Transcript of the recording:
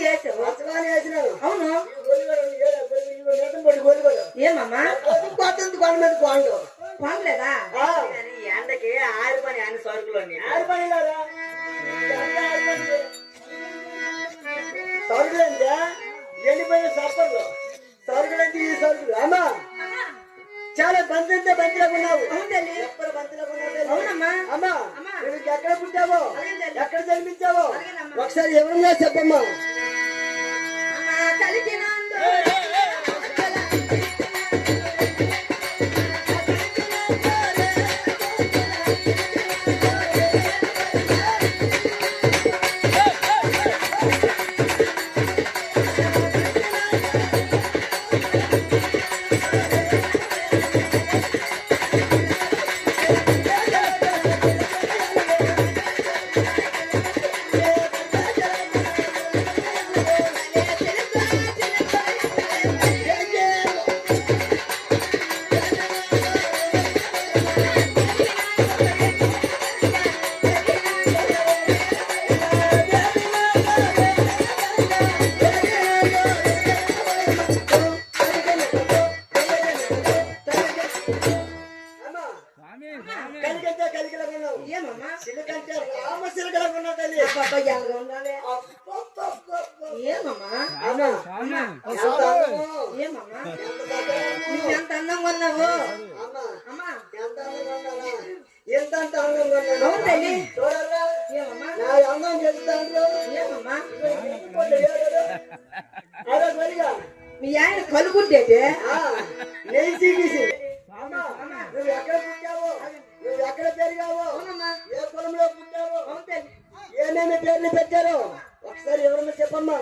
వేసావు అవును ఏమమ్మా కొనలేదా ఎండకి ఆరిపని అన్ని సరుకులు సరుకులంటే ఎండిపోయిన సప్పర్లు సరుకులంటే ఈ సరుకులు అమ్మా చాలా బంతింటే బంతిలోకి ఉన్నావు ఎక్కడ బంతిలోకి ఉన్నావు అవునమ్మా అమ్మా నువ్వు ఎక్కడ పుట్టావో ఎక్కడ జన్మించావో ఒకసారి ఎవరన్నా చెప్పమ్మా ఎంత అందంగా ఉన్నావు ఎంత అందం చెప్తాను మీ ఆయన కలుగుంటే నేను చీకేసి నువ్వు ఎక్కడ పుట్టావో నువ్వు ఎక్కడ పెరిగావో ఏ కులంలో పుట్టావో ఏమేమి పేర్లు పెట్టారో ఒకసారి ఎవరన్నా చెప్పమ్మా